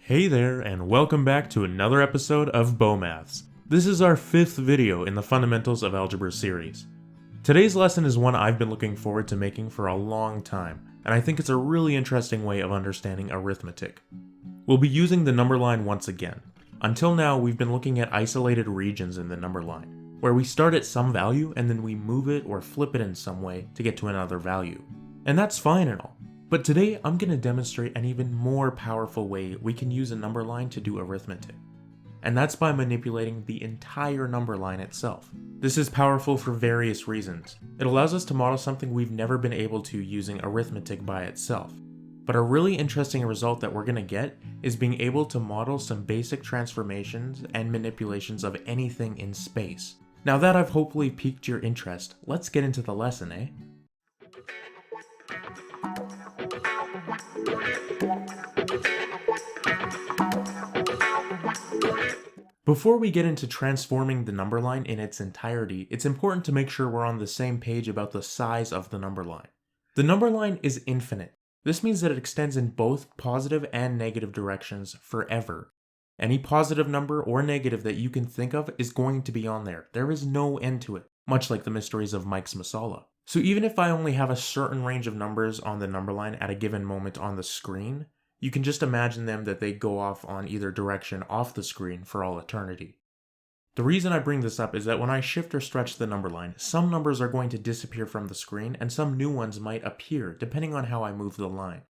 Hey there, and welcome back to another episode of Maths. This is our 5th video in the Fundamentals of Algebra series. Today's lesson is one I've been looking forward to making for a long time, and I think it's a really interesting way of understanding arithmetic. We'll be using the number line once again. Until now, we've been looking at isolated regions in the number line, where we start at some value and then we move it or flip it in some way to get to another value. And that's fine and all. But today, I'm going to demonstrate an even more powerful way we can use a number line to do arithmetic. And that's by manipulating the entire number line itself. This is powerful for various reasons. It allows us to model something we've never been able to using arithmetic by itself. But a really interesting result that we're going to get is being able to model some basic transformations and manipulations of anything in space. Now that I've hopefully piqued your interest, let's get into the lesson, eh? Before we get into transforming the number line in its entirety, it's important to make sure we're on the same page about the size of the number line. The number line is infinite. This means that it extends in both positive and negative directions forever. Any positive number or negative that you can think of is going to be on there. There is no end to it, much like the mysteries of Mike's Masala. So even if I only have a certain range of numbers on the number line at a given moment on the screen, you can just imagine them that they go off on either direction off the screen for all eternity. The reason I bring this up is that when I shift or stretch the number line, some numbers are going to disappear from the screen and some new ones might appear depending on how I move the line.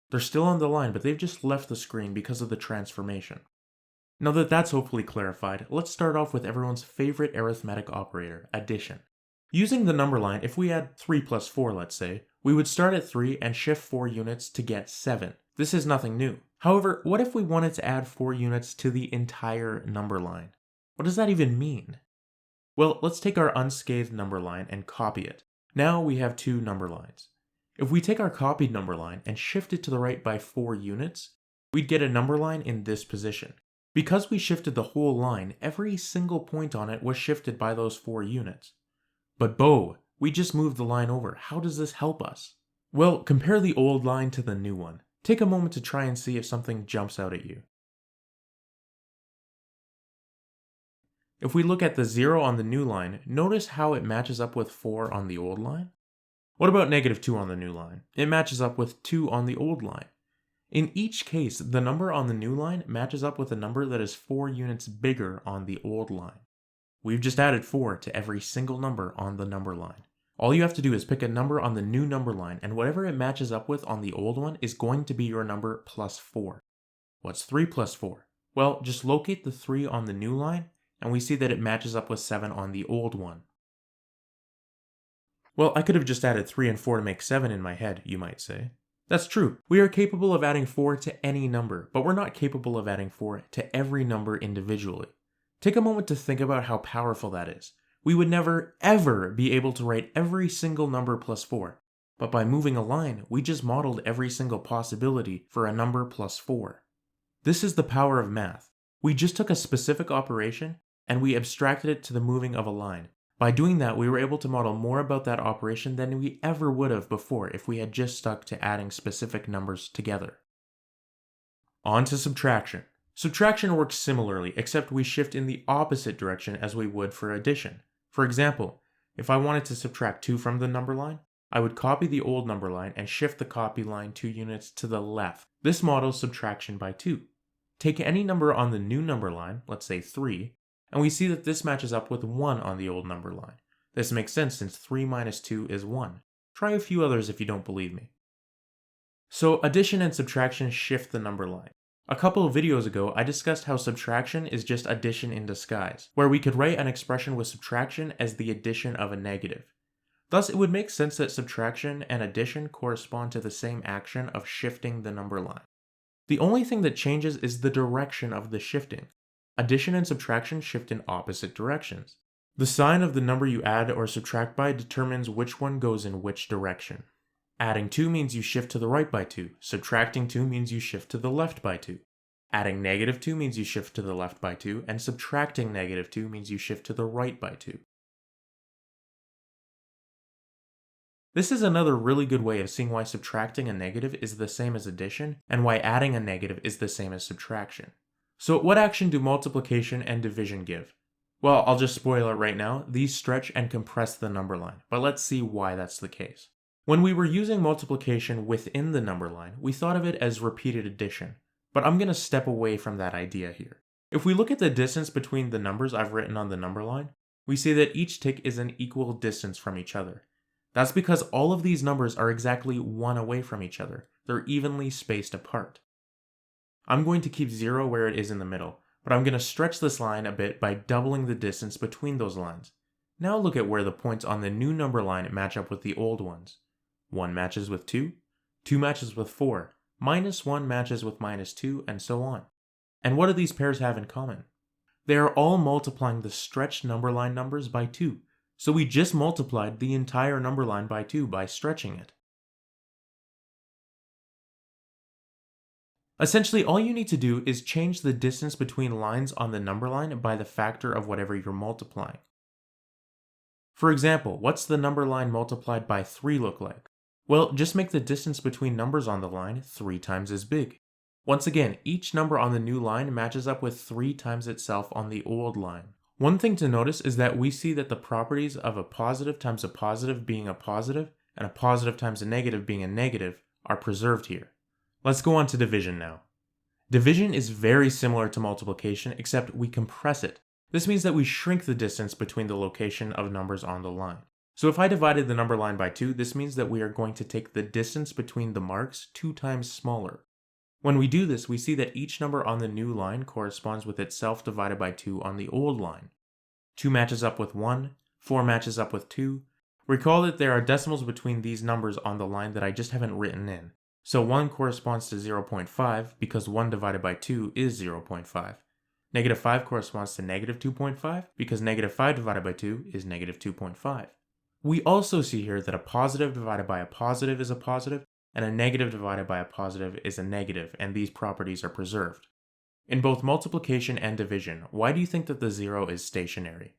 They're still on the line, but they've just left the screen because of the transformation. Now that that's hopefully clarified, let's start off with everyone's favorite arithmetic operator, addition. Using the number line, if we add 3 plus 4, let's say, we would start at 3 and shift 4 units to get 7. This is nothing new. However, what if we wanted to add 4 units to the entire number line? What does that even mean? Well, let's take our unscathed number line and copy it. Now we have 2 number lines. If we take our copied number line and shift it to the right by 4 units, we'd get a number line in this position. Because we shifted the whole line, every single point on it was shifted by those 4 units. But we just moved the line over. How does this help us? Well, compare the old line to the new one. Take a moment to try and see if something jumps out at you. If we look at the 0 on the new line, notice how it matches up with 4 on the old line? What about -2 on the new line? It matches up with 2 on the old line. In each case, the number on the new line matches up with a number that is 4 units bigger on the old line. We've just added 4 to every single number on the number line. All you have to do is pick a number on the new number line, and whatever it matches up with on the old one is going to be your number plus 4. What's 3 plus 4? Well, just locate the 3 on the new line, and we see that it matches up with 7 on the old one. Well, I could have just added 3 and 4 to make 7 in my head, you might say. That's true. We are capable of adding 4 to any number, but we're not capable of adding 4 to every number individually. Take a moment to think about how powerful that is. We would never, ever be able to write every single number plus 4. But by moving a line, we just modeled every single possibility for a number plus 4. This is the power of math. We just took a specific operation and we abstracted it to the moving of a line. By doing that, we were able to model more about that operation than we ever would have before if we had just stuck to adding specific numbers together. On to subtraction. Subtraction works similarly, except we shift in the opposite direction as we would for addition. For example, if I wanted to subtract 2 from the number line, I would copy the old number line and shift the copy line 2 units to the left. This models subtraction by 2. Take any number on the new number line, let's say 3, and we see that this matches up with 1 on the old number line. This makes sense since 3 minus 2 is 1. Try a few others if you don't believe me. So addition and subtraction shift the number line. A couple of videos ago, I discussed how subtraction is just addition in disguise, where we could write an expression with subtraction as the addition of a negative. Thus, it would make sense that subtraction and addition correspond to the same action of shifting the number line. The only thing that changes is the direction of the shifting. Addition and subtraction shift in opposite directions. The sign of the number you add or subtract by determines which one goes in which direction. Adding 2 means you shift to the right by 2. Subtracting 2 means you shift to the left by 2. Adding -2 means you shift to the left by 2, and subtracting -2 means you shift to the right by 2. This is another really good way of seeing why subtracting a negative is the same as addition, and why adding a negative is the same as subtraction. So what action do multiplication and division give? Well, I'll just spoil it right now, these stretch and compress the number line, but let's see why that's the case. When we were using multiplication within the number line, we thought of it as repeated addition, but I'm going to step away from that idea here. If we look at the distance between the numbers I've written on the number line, we see that each tick is an equal distance from each other. That's because all of these numbers are exactly 1 away from each other. They're evenly spaced apart. I'm going to keep 0 where it is in the middle, but I'm going to stretch this line a bit by doubling the distance between those lines. Now look at where the points on the new number line match up with the old ones. 1 matches with 2, 2 matches with 4, -1 matches with -2, and so on. And what do these pairs have in common? They are all multiplying the stretched number line numbers by 2, so we just multiplied the entire number line by 2 by stretching it. Essentially, all you need to do is change the distance between lines on the number line by the factor of whatever you're multiplying. For example, what's the number line multiplied by 3 look like? Well, just make the distance between numbers on the line 3 times as big. Once again, each number on the new line matches up with 3 times itself on the old line. One thing to notice is that we see that the properties of a positive times a positive being a positive, and a positive times a negative being a negative, are preserved here. Let's go on to division now. Division is very similar to multiplication, except we compress it. This means that we shrink the distance between the location of numbers on the line. So if I divided the number line by 2, this means that we are going to take the distance between the marks 2 times smaller. When we do this, we see that each number on the new line corresponds with itself divided by 2 on the old line. 2 matches up with 1, 4 matches up with 2. Recall that there are decimals between these numbers on the line that I just haven't written in. So 1 corresponds to 0.5 because 1 divided by 2 is 0.5. Negative 5 corresponds to negative 2.5 because negative 5 divided by 2 is negative 2.5. We also see here that a positive divided by a positive is a positive, and a negative divided by a positive is a negative, and these properties are preserved. In both multiplication and division, why do you think that the 0 is stationary?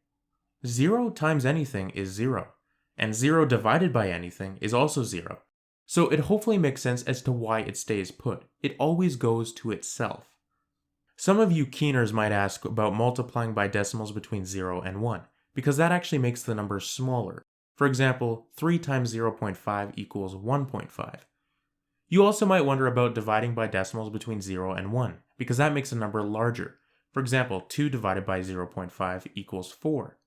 0 times anything is 0, and 0 divided by anything is also 0. So it hopefully makes sense as to why it stays put. It always goes to itself. Some of you keeners might ask about multiplying by decimals between 0 and 1, because that actually makes the number smaller. For example, 3 times 0.5 equals 1.5. You also might wonder about dividing by decimals between 0 and 1, because that makes a number larger. For example, 2 divided by 0.5 equals 4.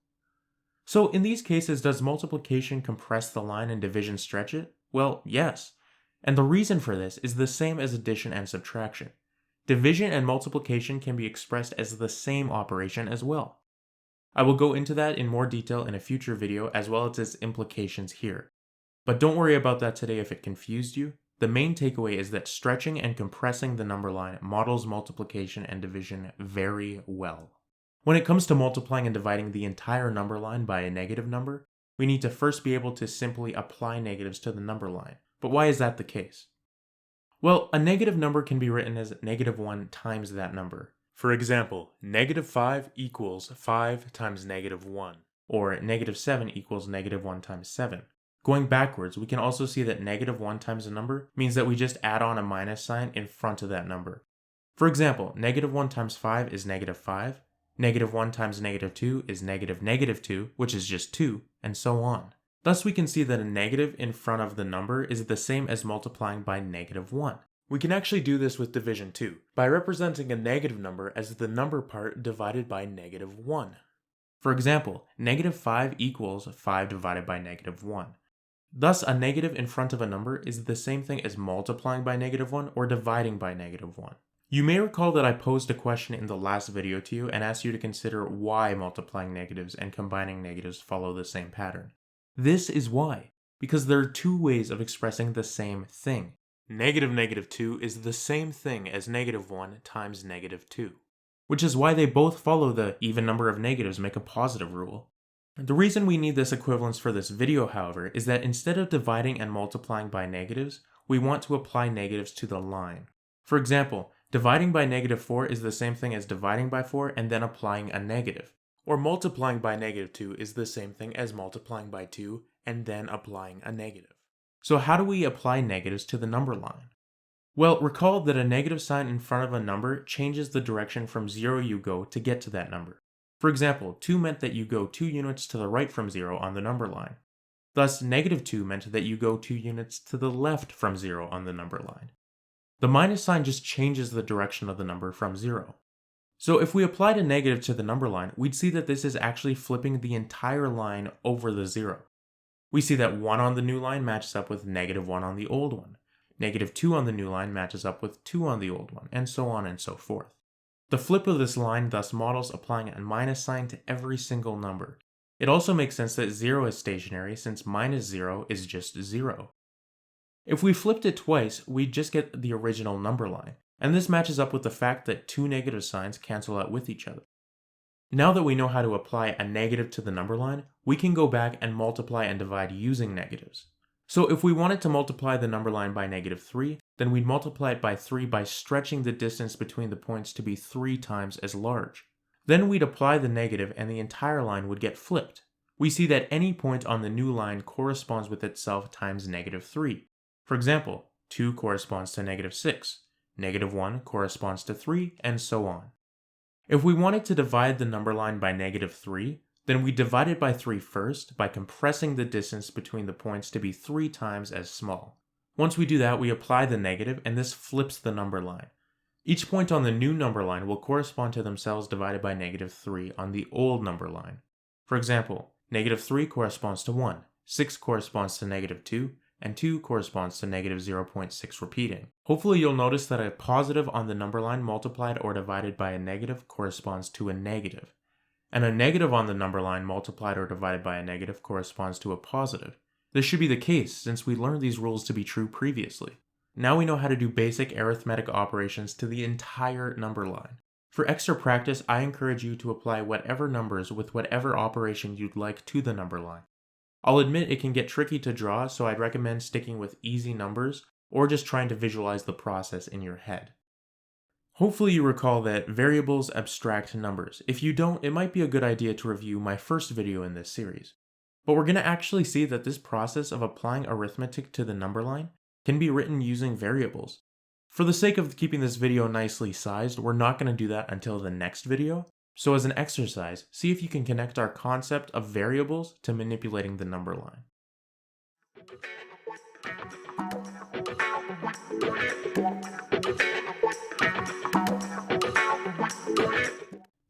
So in these cases, does multiplication compress the line and division stretch it? Well, yes. And the reason for this is the same as addition and subtraction. Division and multiplication can be expressed as the same operation as well. I will go into that in more detail in a future video as well as its implications here. But don't worry about that today if it confused you. The main takeaway is that stretching and compressing the number line models multiplication and division very well. When it comes to multiplying and dividing the entire number line by a negative number, we need to first be able to simply apply negatives to the number line. But why is that the case? Well, a negative number can be written as -1 times that number. For example, -5 equals 5 times -1, or -7 equals -1 times 7. Going backwards, we can also see that -1 times a number means that we just add on a minus sign in front of that number. For example, -1 times 5 is -5, -1 times -2 is -2, which is just 2, and so on. Thus we can see that a negative in front of the number is the same as multiplying by -1. We can actually do this with division too, by representing a negative number as the number part divided by -1. For example, -5 equals 5 divided by -1. Thus, a negative in front of a number is the same thing as multiplying by -1 or dividing by -1. You may recall that I posed a question in the last video to you and asked you to consider why multiplying negatives and combining negatives follow the same pattern. This is why, because there are two ways of expressing the same thing. -2 is the same thing as -1 times -2, which is why they both follow the even number of negatives make a positive rule. The reason we need this equivalence for this video, however, is that instead of dividing and multiplying by negatives, we want to apply negatives to the line. For example, dividing by -4 is the same thing as dividing by 4 and then applying a negative. Or multiplying by -2 is the same thing as multiplying by 2 and then applying a negative. So how do we apply negatives to the number line? Well, recall that a negative sign in front of a number changes the direction from 0 you go to get to that number. For example, 2 meant that you go 2 units to the right from 0 on the number line. Thus, negative 2 meant that you go 2 units to the left from 0 on the number line. The minus sign just changes the direction of the number from 0. So if we applied a negative to the number line, we'd see that this is actually flipping the entire line over the 0. We see that 1 on the new line matches up with negative 1 on the old one. Negative 2 on the new line matches up with 2 on the old one, and so on and so forth. The flip of this line thus models applying a minus sign to every single number. It also makes sense that 0 is stationary since minus 0 is just 0. If we flipped it twice, we'd just get the original number line, and this matches up with the fact that two negative signs cancel out with each other. Now that we know how to apply a negative to the number line, we can go back and multiply and divide using negatives. So if we wanted to multiply the number line by negative 3, then we'd multiply it by 3 by stretching the distance between the points to be 3 times as large. Then we'd apply the negative and the entire line would get flipped. We see that any point on the new line corresponds with itself times negative 3. For example, 2 corresponds to negative 6, negative 1 corresponds to 3, and so on. If we wanted to divide the number line by negative 3, then we divide it by 3 first by compressing the distance between the points to be 3 times as small. Once we do that, we apply the negative and this flips the number line. Each point on the new number line will correspond to themselves divided by negative 3 on the old number line. For example, negative 3 corresponds to 1, 6 corresponds to negative 2, and 2 corresponds to negative 0.6 repeating. Hopefully you'll notice that a positive on the number line multiplied or divided by a negative corresponds to a negative, and a negative on the number line multiplied or divided by a negative corresponds to a positive. This should be the case since we learned these rules to be true previously. Now we know how to do basic arithmetic operations to the entire number line. For extra practice, I encourage you to apply whatever numbers with whatever operation you'd like to the number line. I'll admit it can get tricky to draw, so I'd recommend sticking with easy numbers or just trying to visualize the process in your head. Hopefully you recall that variables abstract numbers. If you don't, it might be a good idea to review my first video in this series. But we're going to actually see that this process of applying arithmetic to the number line can be written using variables. For the sake of keeping this video nicely sized, we're not going to do that until the next video. So as an exercise, see if you can connect our concept of variables to manipulating the number line.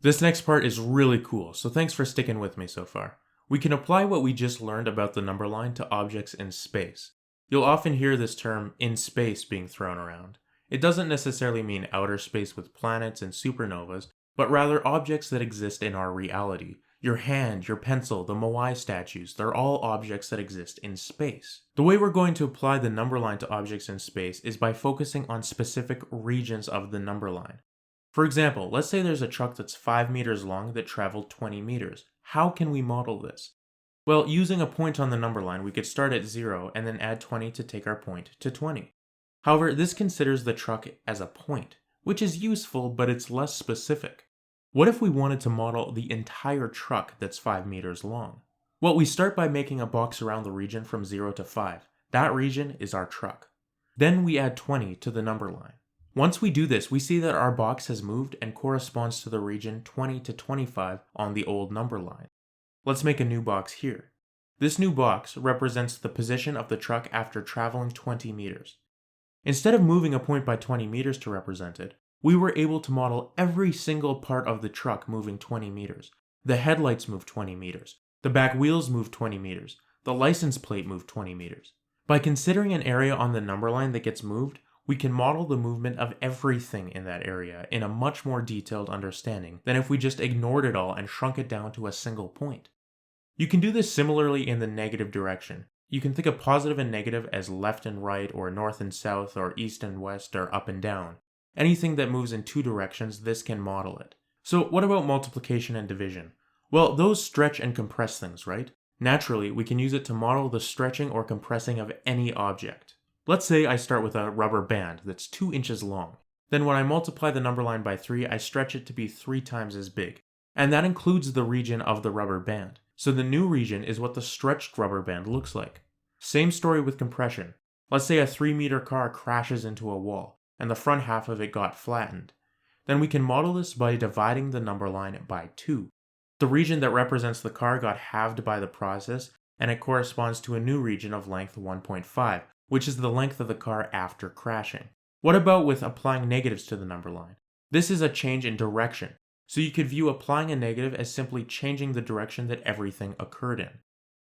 This next part is really cool, so thanks for sticking with me so far. We can apply what we just learned about the number line to objects in space. You'll often hear this term "in space" being thrown around. It doesn't necessarily mean outer space with planets and supernovas, but rather objects that exist in our reality. Your hand, your pencil, the Moai statues, they're all objects that exist in space. The way we're going to apply the number line to objects in space is by focusing on specific regions of the number line. For example, let's say there's a truck that's 5 meters long that traveled 20 meters. How can we model this? Well, using a point on the number line, we could start at 0 and then add 20 to take our point to 20. However, this considers the truck as a point, which is useful, but it's less specific. What if we wanted to model the entire truck that's 5 meters long? Well, we start by making a box around the region from 0 to 5. That region is our truck. Then we add 20 to the number line. Once we do this, we see that our box has moved and corresponds to the region 20 to 25 on the old number line. Let's make a new box here. This new box represents the position of the truck after traveling 20 meters. Instead of moving a point by 20 meters to represent it, we were able to model every single part of the truck moving 20 meters. The headlights moved 20 meters. The back wheels moved 20 meters. The license plate moved 20 meters. By considering an area on the number line that gets moved, we can model the movement of everything in that area in a much more detailed understanding than if we just ignored it all and shrunk it down to a single point. You can do this similarly in the negative direction. You can think of positive and negative as left and right, or north and south, or east and west, or up and down. Anything that moves in two directions, this can model it. So what about multiplication and division? Well, those stretch and compress things, right? Naturally, we can use it to model the stretching or compressing of any object. Let's say I start with a rubber band that's 2 inches long. Then when I multiply the number line by 3, I stretch it to be 3 times as big. And that includes the region of the rubber band. So the new region is what the stretched rubber band looks like. Same story with compression. Let's say a 3-meter car crashes into a wall, and the front half of it got flattened. Then we can model this by dividing the number line by 2. The region that represents the car got halved by the process, and it corresponds to a new region of length 1.5, which is the length of the car after crashing. What about with applying negatives to the number line? This is a change in direction, so you could view applying a negative as simply changing the direction that everything occurred in.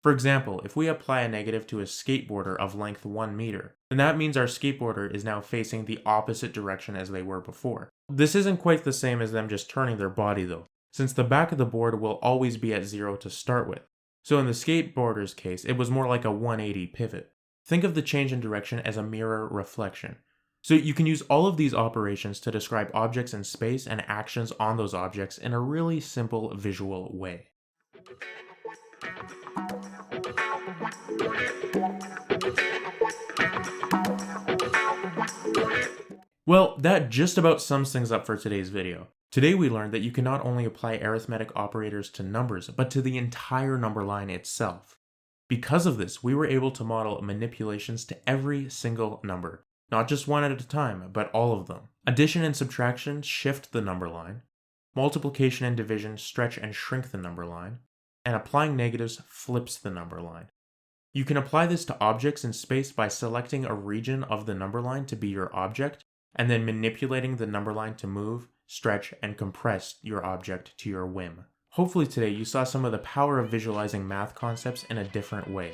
For example, if we apply a negative to a skateboarder of length 1 meter, then that means our skateboarder is now facing the opposite direction as they were before. This isn't quite the same as them just turning their body though, since the back of the board will always be at 0 to start with. So in the skateboarder's case, it was more like a 180 pivot. Think of the change in direction as a mirror reflection. So you can use all of these operations to describe objects in space and actions on those objects in a really simple visual way. Well, that just about sums things up for today's video. Today we learned that you can not only apply arithmetic operators to numbers, but to the entire number line itself. Because of this, we were able to model manipulations to every single number, not just one at a time, but all of them. Addition and subtraction shift the number line, multiplication and division stretch and shrink the number line, and applying negatives flips the number line. You can apply this to objects in space by selecting a region of the number line to be your object, and then manipulating the number line to move, stretch, and compress your object to your whim. Hopefully today you saw some of the power of visualizing math concepts in a different way.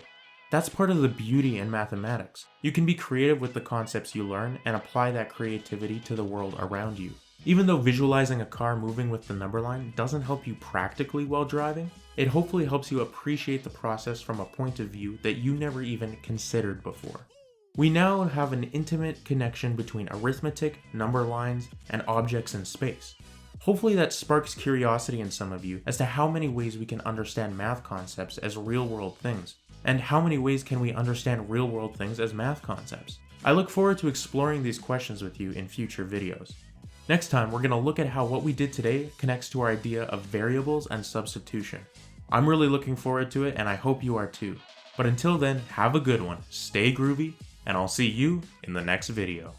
That's part of the beauty in mathematics. You can be creative with the concepts you learn and apply that creativity to the world around you. Even though visualizing a car moving with the number line doesn't help you practically while driving, it hopefully helps you appreciate the process from a point of view that you never even considered before. We now have an intimate connection between arithmetic, number lines, and objects in space. Hopefully that sparks curiosity in some of you as to how many ways we can understand math concepts as real-world things, and how many ways can we understand real-world things as math concepts. I look forward to exploring these questions with you in future videos. Next time, we're going to look at how what we did today connects to our idea of variables and substitution. I'm really looking forward to it, and I hope you are too. But until then, have a good one, stay groovy, and I'll see you in the next video.